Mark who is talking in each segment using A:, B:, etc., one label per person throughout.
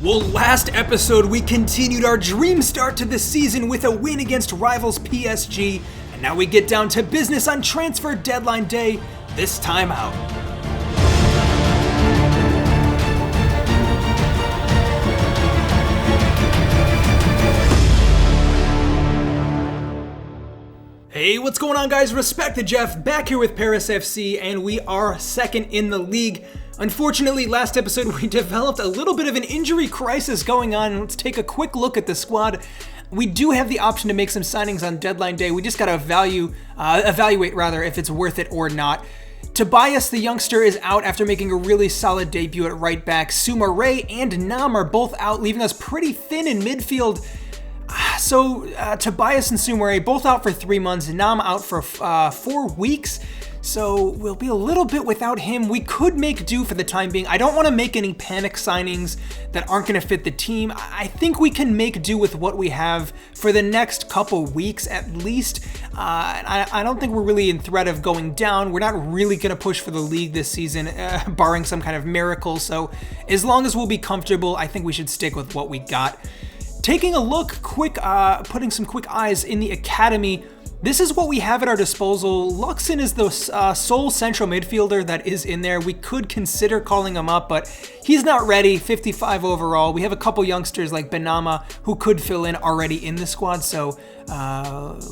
A: Well, last episode we continued our dream start to the season with a win against rivals PSG, and now we get down to business on transfer deadline day, this time out. Hey, what's going on, guys? Respect the Jeff, back here with Paris FC, and we are second in the league. Unfortunately, last episode we developed a little bit of an injury crisis going on. Let's take a quick look at the squad. We do have the option to make some signings on deadline day. We just got to evaluate if it's worth it or not. Tobias, the youngster, is out after making a really solid debut at right back. Soumaré and Nam are both out, leaving us pretty thin in midfield. So Tobias and Soumaré both out for 3 months, Nam out for 4 weeks. So we'll be a little bit without him. We could make do for the time being. I don't want to make any panic signings that aren't going to fit the team. I think we can make do with what we have for the next couple weeks at least. I don't think we're really in threat of going down. We're not really going to push for the league this season, barring some kind of miracle. So as long as we'll be comfortable, I think we should stick with what we got. Taking a look putting some quick eyes in the academy, this is what we have at our disposal. Luxon is the sole central midfielder that is in there. We could consider calling him up, but he's not ready, 55 overall. We have a couple youngsters like Benama who could fill in already in the squad, so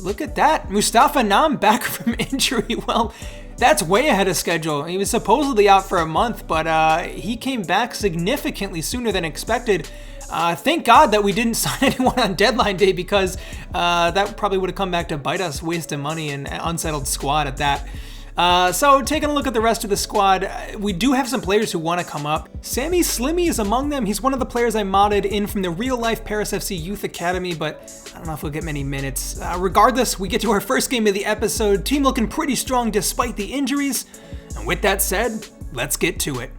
A: look at that. Mustafa Nam back from injury. Well, that's way ahead of schedule. He was supposedly out for a month, but he came back significantly sooner than expected. Thank God that we didn't sign anyone on deadline day, because that probably would have come back to bite us, waste of money and unsettled squad at that. So taking a look at the rest of the squad, we do have some players who want to come up. Sammy Slimmy is among them. He's one of the players I modded in from the real life Paris FC Youth Academy, but I don't know if we'll get many minutes. Regardless, we get to our first game of the episode. Team looking pretty strong despite the injuries. And with that said, let's get to it.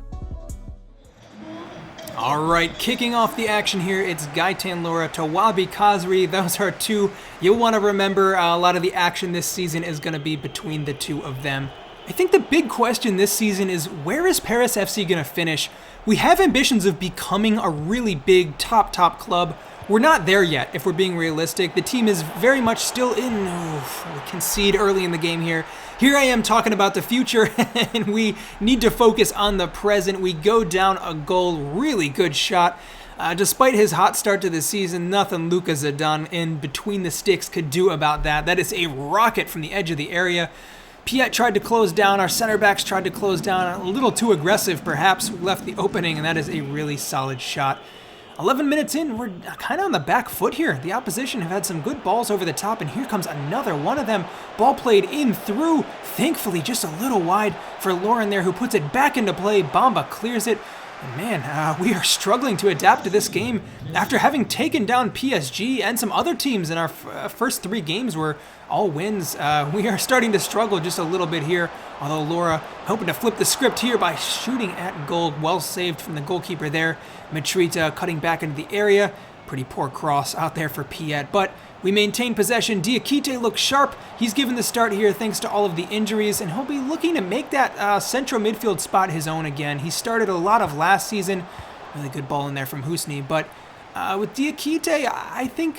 A: All right, kicking off the action here, it's Gaetan Lora, Tawabi Kazri. Those are two you'll want to remember. A lot of the action this season is going to be between the two of them. I think the big question this season is, where is Paris FC going to finish? We have ambitions of becoming a really big top club. We're not there yet, if we're being realistic. The team is very much still in... we concede early in the game here. Here I am talking about the future, and we need to focus on the present. We go down a goal, really good shot. Despite his hot start to the season, nothing Luka Zidane in between the sticks could do about that. That is a rocket from the edge of the area. Piet tried to close down, our center backs tried to close down, a little too aggressive perhaps. We left the opening, and that is a really solid shot. 11 minutes in, we're kind of on the back foot here. The opposition have had some good balls over the top, and here comes another one of them. Ball played in through, thankfully just a little wide for Lauren there, who puts it back into play. Bamba clears it. And man, we are struggling to adapt to this game after having taken down PSG and some other teams in our first 3 games were all wins. We are starting to struggle just a little bit here, although Laura hoping to flip the script here by shooting at goal. Well saved from the goalkeeper there. Matrita cutting back into the area. Pretty poor cross out there for Piet, but we maintain possession. Diakite looks sharp. He's given the start here thanks to all of the injuries, and he'll be looking to make that central midfield spot his own again. He started a lot of last season. Really good ball in there from Husni, but with Diakite, I think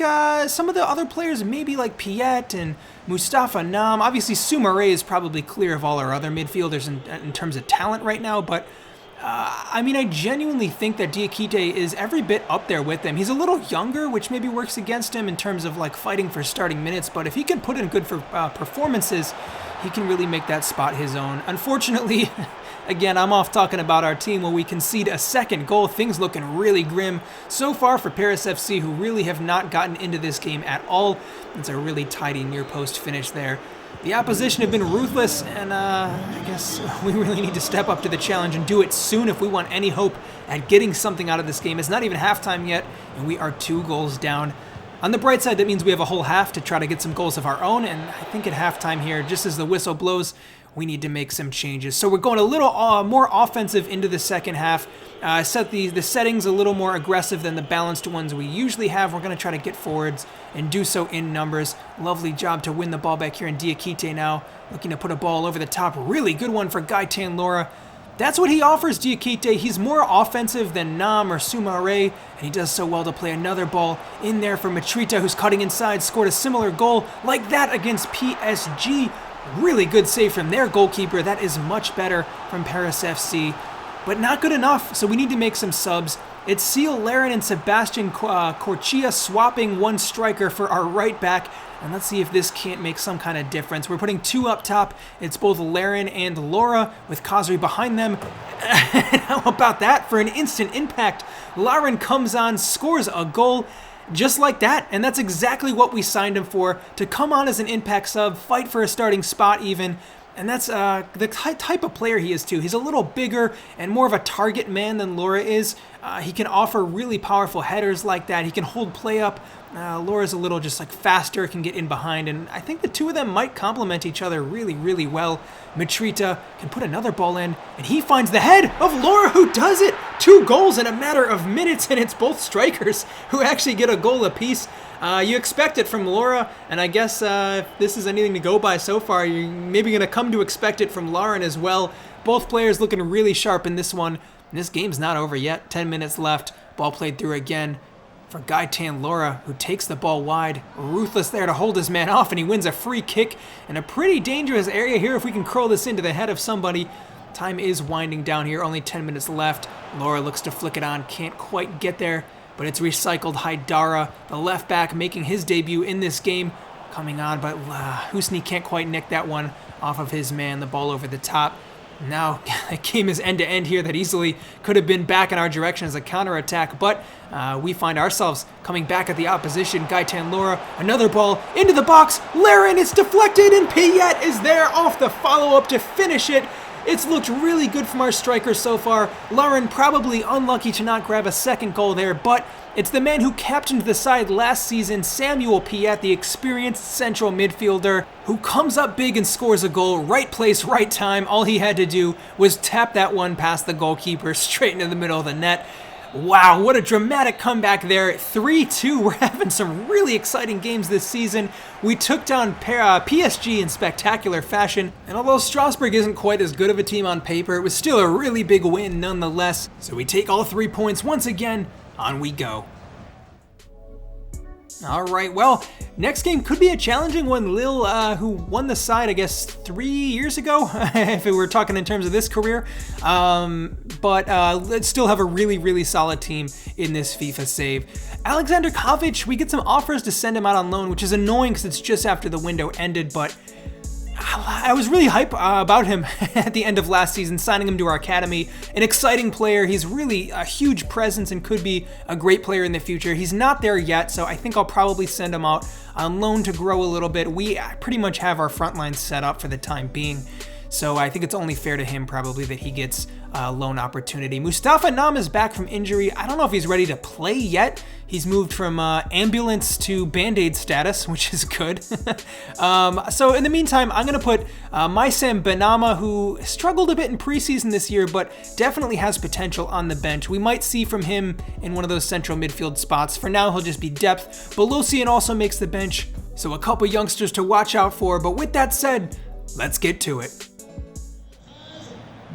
A: some of the other players, maybe like Piet and Mustafa Nam, obviously Soumaré is probably clear of all our other midfielders in terms of talent right now, but I genuinely think that Diakite is every bit up there with them. He's a little younger, which maybe works against him in terms of like fighting for starting minutes, but if he can put in good performances, he can really make that spot his own. Unfortunately, again, I'm off talking about our team when we concede a second goal. Things looking really grim so far for Paris FC, who really have not gotten into this game at all. It's a really tidy near post finish there. The opposition have been ruthless, and I guess we really need to step up to the challenge and do it soon if we want any hope at getting something out of this game. It's not even halftime yet, and we are 2 goals down. On the bright side, that means we have a whole half to try to get some goals of our own, and I think at halftime here, just as the whistle blows, we need to make some changes. So we're going a little more offensive into the second half. Set the settings a little more aggressive than the balanced ones we usually have. We're going to try to get forwards and do so in numbers. Lovely job to win the ball back here in Diakite now. Looking to put a ball over the top. Really good one for Gaetan Lora. That's what he offers Diakite. He's more offensive than Nam or Sumare, and he does so well to play another ball in there for Mitrita, who's cutting inside, scored a similar goal like that against PSG. Really good save from their goalkeeper. That is much better from Paris FC, but not good enough, so we need to make some subs. It's Seal Laren and Sebastian Corchia swapping one striker for our right back. And let's see if this can't make some kind of difference. We're putting two up top. It's both Laren and Laura with Khazri behind them. How about that for an instant impact? Laren comes on, scores a goal just like that. And that's exactly what we signed him for, to come on as an impact sub, fight for a starting spot even. And that's the type of player he is too. He's a little bigger and more of a target man than Laura is. He can offer really powerful headers like that. He can hold play up. Laura's a little just like faster, can get in behind, and I think the two of them might complement each other really, really well. Mitrita can put another ball in, and he finds the head of Laura, who does it! 2 goals in a matter of minutes, and it's both strikers who actually get a goal apiece. You expect it from Laura, and I guess if this is anything to go by so far, you're maybe going to come to expect it from Lauren as well. Both players looking really sharp in this one. And this game's not over yet. 10 minutes left. Ball played through again for Gaitan Laura, who takes the ball wide. Ruthless there to hold his man off, and he wins a free kick in a pretty dangerous area here if we can curl this into the head of somebody. Time is winding down here. Only 10 minutes left. Laura looks to flick it on. Can't quite get there. But it's recycled Haidara, the left back, making his debut in this game. Coming on, but Husni can't quite nick that one off of his man. The ball over the top. Now, the game is end-to-end here. That easily could have been back in our direction as a counterattack, but we find ourselves coming back at the opposition. Gaitan Laura, another ball into the box. Laren, it's deflected, and Piet is there off the follow-up to finish it. It's looked really good from our strikers so far. Lauren probably unlucky to not grab a second goal there, but it's the man who captained the side last season, Samuel Piet, the experienced central midfielder, who comes up big and scores a goal. Right place, right time. All he had to do was tap that one past the goalkeeper straight into the middle of the net. Wow, what a dramatic comeback there. 3-2. We're having some really exciting games this season. We took down PSG in spectacular fashion, and although Strasbourg isn't quite as good of a team on paper, it was still a really big win nonetheless. So we take all 3 points once again. On we go. All right, well, next game could be a challenging one. Lille, who won the side, I guess, 3 years ago, if we're talking in terms of this career. But let's still have a really, really solid team in this FIFA save. Alexander Kovic, we get some offers to send him out on loan, which is annoying because it's just after the window ended, but I was really hype about him at the end of last season, signing him to our academy. An exciting player. He's really a huge presence and could be a great player in the future. He's not there yet, so I think I'll probably send him out on loan to grow a little bit. We pretty much have our front line set up for the time being, so I think it's only fair to him probably that he gets a loan opportunity. Mustafa Nam is back from injury. I don't know if he's ready to play yet. He's moved from ambulance to Band-Aid status, which is good. So in the meantime, I'm going to put Maisam Benama, who struggled a bit in preseason this year, but definitely has potential on the bench. We might see from him in one of those central midfield spots. For now, he'll just be depth. Belosian also makes the bench, so a couple youngsters to watch out for. But with that said, let's get to it.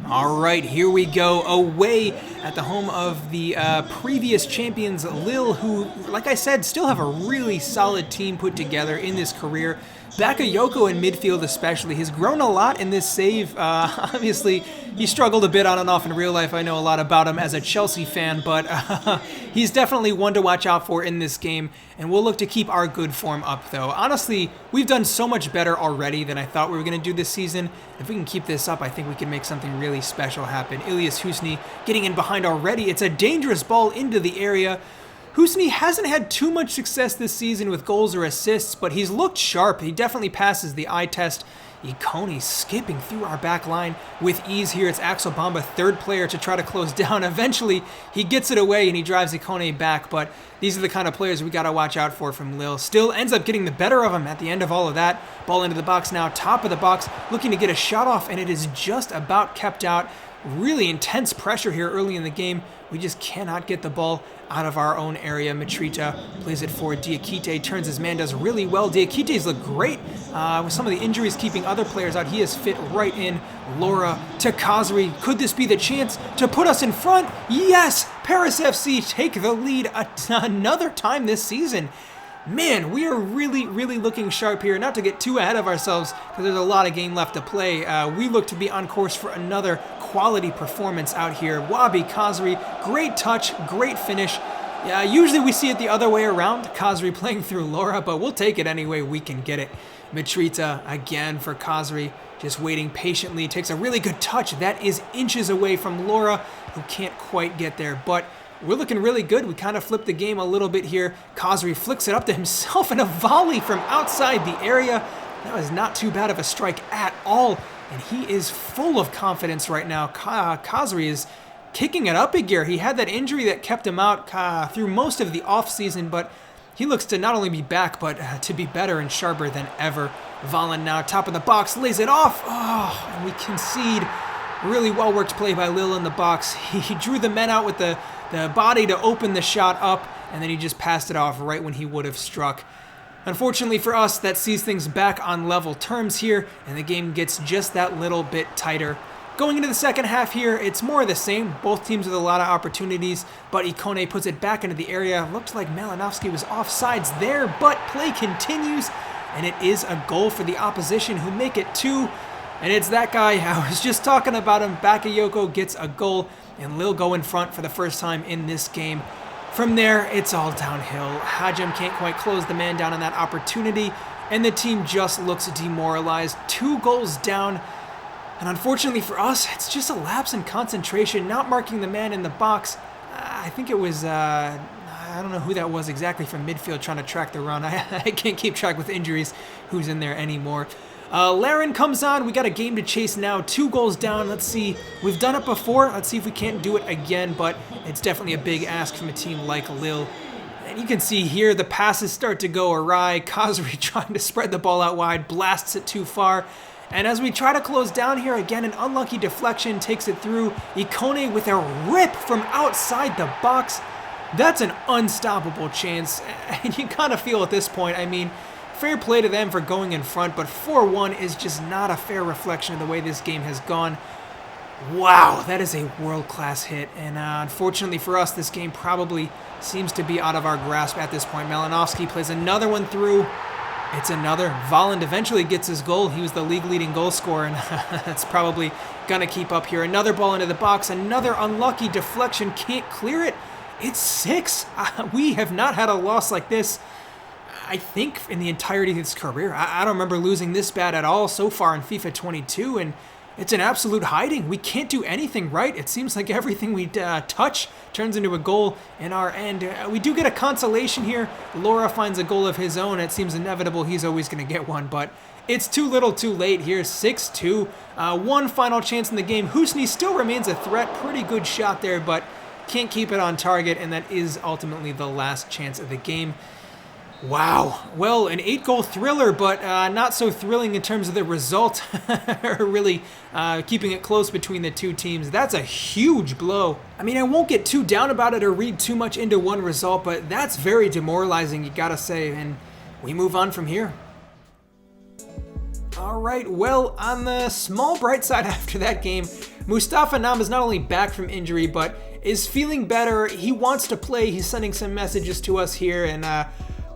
A: All right, here we go, away at the home of the previous champions, Lille, who, like I said, still have a really solid team put together in this career. Bakayoko in midfield especially, he's grown a lot in this save. Obviously, he struggled a bit on and off in real life. I know a lot about him as a Chelsea fan, but he's definitely one to watch out for in this game, and we'll look to keep our good form up, though. Honestly, we've done so much better already than I thought we were going to do this season. If we can keep this up, I think we can make something really special happen. Ilyas Husni getting in behind already. It's a dangerous ball into the area. Husni hasn't had too much success this season with goals or assists, but he's looked sharp. He definitely passes the eye test. Ikone skipping through our back line with ease here. It's Axel Bamba, third player to try to close down. Eventually, he gets it away and he drives Ikone back, but these are the kind of players we got to watch out for from Lille. Still ends up getting the better of him at the end of all of that. Ball into the box now, top of the box, looking to get a shot off, and it is just about kept out. really intense pressure here early in the game. We just cannot get the ball out of our own area. Mitrita plays it for Diakite, turns his man, does really well. Diakite's look great with some of the injuries keeping other players out. He has fit right in. Laura to Kazri. Could this be the chance to put us in front? Yes! Paris FC take the lead another time this season. Man, we are really, really looking sharp here. Not to get too ahead of ourselves, because there's a lot of game left to play. We look to be on course for another quality performance out here. Wabi Kazri, great touch, great finish. Usually we see it the other way around, Kazri playing through Laura, but we'll take it any way we can get it. Mitrita again for Kazri, just waiting patiently. Takes a really good touch. That is inches away from Laura, who can't quite get there, but we're looking really good. We kind of flipped the game a little bit here. Kazri flicks it up to himself in a volley from outside the area. That was not too bad of a strike at all, and he is full of confidence right now. Kazri is kicking it up a gear. He had that injury that kept him out through most of the offseason, but he looks to not only be back, but to be better and sharper than ever. Valen now, top of the box, lays it off. Oh, and we concede. Really well-worked play by Lil in the box. He drew the men out with the body to open the shot up, and then he just passed it off right when he would have struck. Unfortunately for us, that sees things back on level terms here, and the game gets just that little bit tighter. Going into the second half here, it's more of the same. Both teams with a lot of opportunities, but Ikone puts it back into the area. Looked like Malinovsky was offsides there, but play continues, and it is a goal for the opposition, who make it 2. And it's that guy, I was just talking about him. Bakayoko gets a goal, and Lil go in front for the first time in this game. From there, it's all downhill. Hajem can't quite close the man down on that opportunity, and the team just looks demoralized. 2 goals down, and unfortunately for us, it's just a lapse in concentration, not marking the man in the box. I think it was, I don't know who that was exactly from midfield trying to track the run. I can't keep track with injuries who's in there anymore. Laren comes on. We got a game to chase now. 2 goals down. Let's see. We've done it before. Let's see if we can't do it again, but it's definitely a big ask from a team like Lille. And you can see here the passes start to go awry. Kazri trying to spread the ball out wide, blasts it too far. And as we try to close down here, again, an unlucky deflection takes it through. Ikone with a rip from outside the box. That's an unstoppable chance. And you kind of feel at this point, I mean, fair play to them for going in front, but 4-1 is just not a fair reflection of the way this game has gone. Wow, that is a world-class hit, and unfortunately for us, this game probably seems to be out of our grasp at this point. Malinovsky plays another one through. It's another. Volland eventually gets his goal. He was the league-leading goal scorer, and that's probably going to keep up here. Another ball into the box, another unlucky deflection, can't clear it. It's 6. We have not had a loss like this, I think, in the entirety of his career. I don't remember losing this bad at all so far in FIFA 22, and it's an absolute hiding. We can't do anything right. It seems like everything we touch turns into a goal in our end. We do get a consolation here. Laura finds a goal of his own. It seems inevitable he's always going to get one, but it's too little too late here. 6-2. One final chance in the game. Husni still remains a threat. Pretty good shot there, but can't keep it on target, and that is ultimately the last chance of the game. Wow. Well, an 8-goal thriller, but not so thrilling in terms of the result. Really keeping it close between the two teams. That's a huge blow. I mean, I won't get too down about it or read too much into one result, but that's very demoralizing, you gotta say, and we move on from here. All right, well, on the small bright side after that game, Mustafa Nam is not only back from injury, but is feeling better. He wants to play. He's sending some messages to us here, and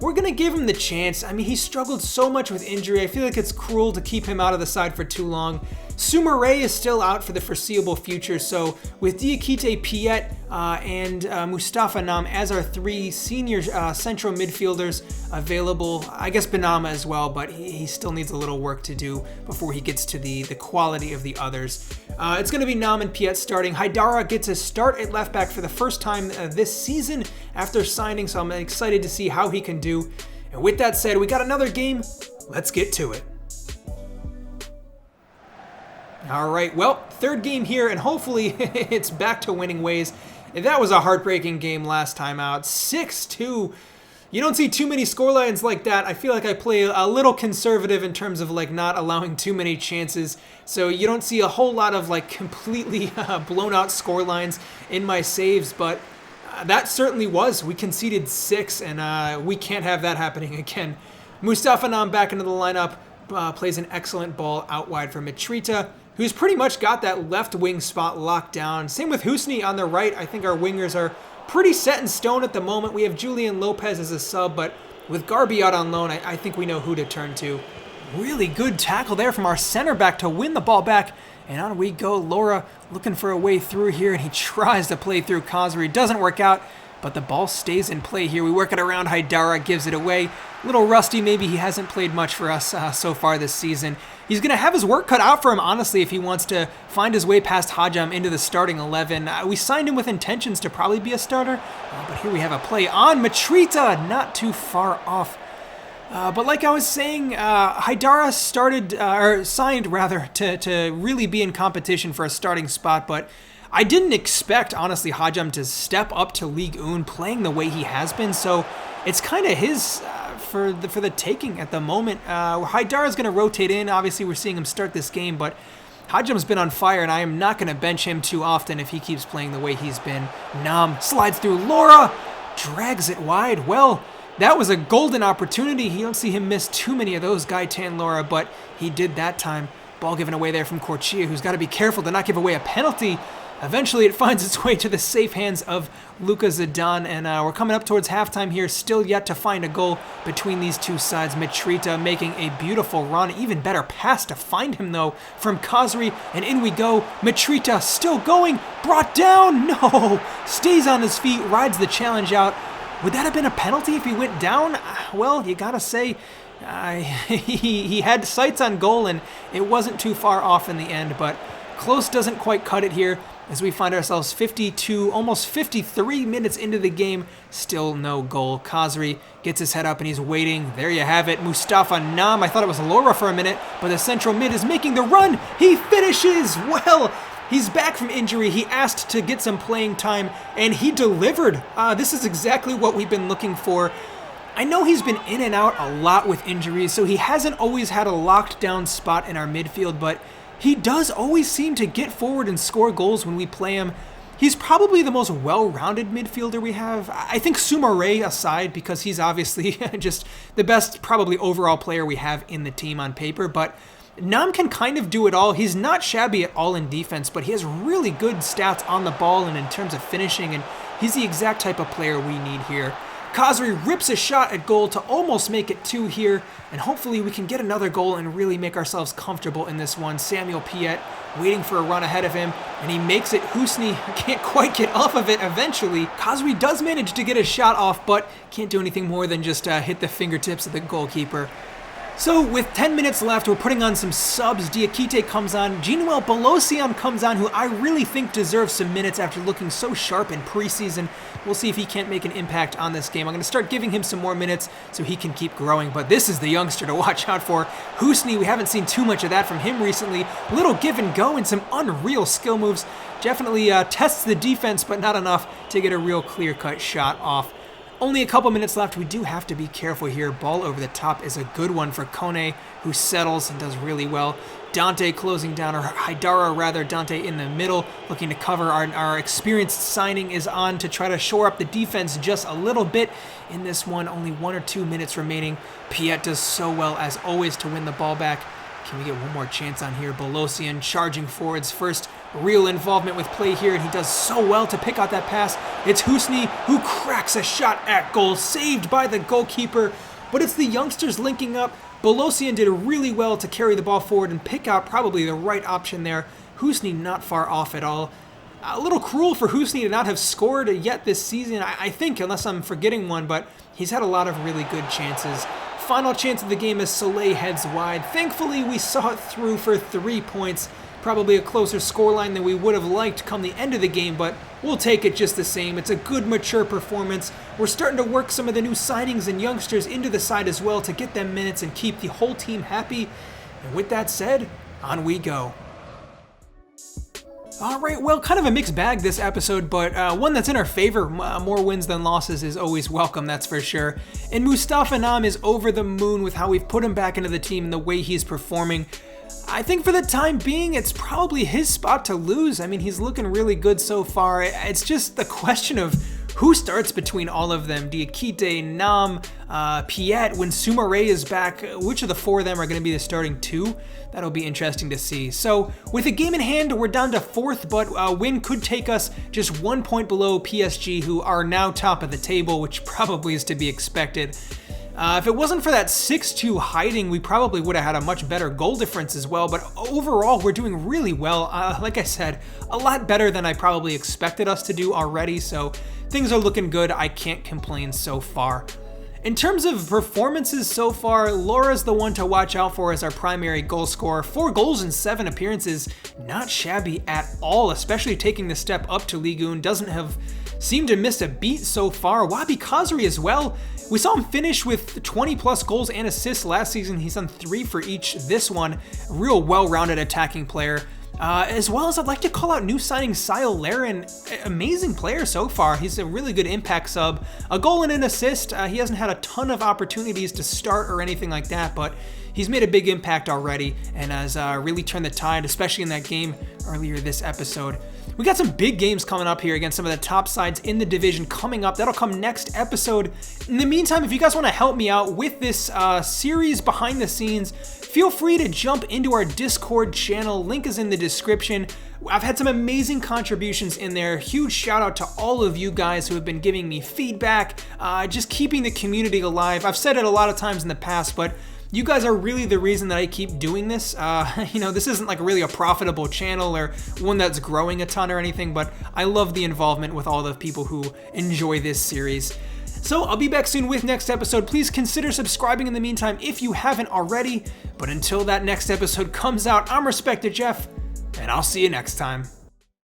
A: we're going to give him the chance. I mean, he struggled so much with injury. I feel like it's cruel to keep him out of the side for too long. Soumaré is still out for the foreseeable future, so with Diakite, Piet, and Mustafa Nam as our 3 senior central midfielders available, I guess Benama as well, but he still needs a little work to do before he gets to the quality of the others. It's going to be Nam and Piet starting. Haidara gets a start at left back for the first time this season after signing, so I'm excited to see how he can do. And with that said, we got another game. Let's get to it. All right, well, 3rd game here, and hopefully it's back to winning ways. That was a heartbreaking game last time out. 6-2. You don't see too many scorelines like that. I feel like I play a little conservative in terms of like not allowing too many chances. So you don't see a whole lot of like completely blown out scorelines in my saves, but that certainly was. We conceded 6, and we can't have that happening again. Mustafa Nam back into the lineup, plays an excellent ball out wide for Mitrita, who's pretty much got that left wing spot locked down. Same with Husni on the right. I think our wingers are pretty set in stone at the moment. We have Julian Lopez as a sub, but with Garby out on loan, I think we know who to turn to. Really good tackle there from our center back to win the ball back, and on we go. Laura looking for a way through here, and he tries to play through Khazri. Doesn't work out, but the ball stays in play here. We work it around. Haidara gives it away. A little rusty, maybe. He hasn't played much for us so far this season. He's going to have his work cut out for him, honestly, if he wants to find his way past Hajam into the starting 11. We signed him with intentions to probably be a starter, but here we have a play on Mitrita, not too far off. But like I was saying, Haidara signed to really be in competition for a starting spot, but I didn't expect, honestly, Hajam to step up to Ligue 1 playing the way he has been, so it's kind of his for the taking at the moment. Haidara's going to rotate in. Obviously, we're seeing him start this game, but Hajam's been on fire, and I am not going to bench him too often if he keeps playing the way he's been. Nam slides through. Laura drags it wide. Well, that was a golden opportunity. You don't see him miss too many of those, Gaitan Laura, but he did that time. Ball given away there from Corchia, who's got to be careful to not give away a penalty. Eventually, it finds its way to the safe hands of Luka Zidane, and we're coming up towards halftime here, still yet to find a goal between these two sides. Mitrita making a beautiful run, even better pass to find him, though, from Khazri, and in we go. Mitrita still going, brought down, no, stays on his feet, rides the challenge out. Would that have been a penalty if he went down? Well, you gotta say, he had sights on goal, and it wasn't too far off in the end, but close doesn't quite cut it here, as we find ourselves 52, almost 53 minutes into the game, still no goal. Khazri gets his head up and he's waiting. There you have it, Mustafa Nam. I thought it was Laura for a minute, but the central mid is making the run. He finishes! Well, he's back from injury. He asked to get some playing time, and he delivered. This is exactly what we've been looking for. I know he's been in and out a lot with injuries, so he hasn't always had a locked down spot in our midfield, but he does always seem to get forward and score goals when we play him. He's probably the most well-rounded midfielder we have. I think Soumaré aside, because he's obviously just the best probably overall player we have in the team on paper, but Nam can kind of do it all. He's not shabby at all in defense, but he has really good stats on the ball and in terms of finishing, and he's the exact type of player we need here. Khazri rips a shot at goal to almost make it 2 here, and hopefully we can get another goal and really make ourselves comfortable in this one. Samuel Piet waiting for a run ahead of him, and he makes it. Husni can't quite get off of it eventually. Khazri does manage to get a shot off, but can't do anything more than just hit the fingertips of the goalkeeper. So with 10 minutes left, we're putting on some subs. Diakite comes on. Ginuel Belosian comes on, who I really think deserves some minutes after looking so sharp in preseason. We'll see if he can't make an impact on this game. I'm going to start giving him some more minutes so he can keep growing, but this is the youngster to watch out for. Husni, we haven't seen too much of that from him recently. Little give and go and some unreal skill moves. Definitely tests the defense, but not enough to get a real clear-cut shot off. Only a couple minutes left. We do have to be careful here. Ball over the top is a good one for Kone, who settles and does really well. Dante closing down, or Haidara rather, Dante in the middle, looking to cover. Our experienced signing is on to try to shore up the defense just a little bit in this one. Only 1 or 2 minutes remaining. Piet does so well, as always, to win the ball back. Can we get one more chance on here? Belosian charging forwards. First real involvement with play here, and he does so well to pick out that pass. It's Husni who cracks a shot at goal, saved by the goalkeeper, but it's the youngsters linking up. Belosian did really well to carry the ball forward and pick out probably the right option there. Husni not far off at all. A little cruel for Husni to not have scored yet this season, I think, unless I'm forgetting one, but he's had a lot of really good chances. Final chance of the game as Soleil heads wide. Thankfully, we saw it through for 3 points. Probably a closer scoreline than we would have liked come the end of the game, but we'll take it just the same. It's a good, mature performance. We're starting to work some of the new signings and youngsters into the side as well to get them minutes and keep the whole team happy. And with that said, on we go. All right, well, kind of a mixed bag this episode, but one that's in our favor. More wins than losses is always welcome, that's for sure. And Mustafa Nam is over the moon with how we've put him back into the team and the way he's performing. I think for the time being, it's probably his spot to lose. I mean, he's looking really good so far. It's just the question of who starts between all of them. Diakite, Nam, Piet, when Sumare is back, which of the four of them are going to be the starting two? That'll be interesting to see. So with a game in hand, we're down to 4th, but a win could take us just 1 point below PSG, who are now top of the table, which probably is to be expected. If it wasn't for that 6-2 hiding, we probably would have had a much better goal difference as well, but overall, we're doing really well. Like I said, a lot better than I probably expected us to do already, so things are looking good. I can't complain so far. In terms of performances so far, Laura's the one to watch out for as our primary goal scorer. 4 goals in 7 appearances, not shabby at all, especially taking the step up to Ligue 1. Doesn't have seemed to miss a beat so far. Wabi Kazri as well. We saw him finish with 20 plus goals and assists last season. He's done 3 for each this one. Real well-rounded attacking player. As well as I'd like to call out new signing Sile Laren. Amazing player so far. He's a really good impact sub. A goal and an assist. He hasn't had a ton of opportunities to start or anything like that, but he's made a big impact already and has really turned the tide, especially in that game earlier this episode. We got some big games coming up here against some of the top sides in the division coming up. That'll come next episode. In the meantime, if you guys want to help me out with this series behind the scenes, feel free to jump into our Discord channel. Link is in the description. I've had some amazing contributions in there. Huge shout out to all of you guys who have been giving me feedback, just keeping the community alive. I've said it a lot of times in the past, but you guys are really the reason that I keep doing this. This isn't like really a profitable channel or one that's growing a ton or anything, but I love the involvement with all the people who enjoy this series. So I'll be back soon with next episode. Please consider subscribing in the meantime if you haven't already. But until that next episode comes out, I'm Respected Jeff, and I'll see you next time.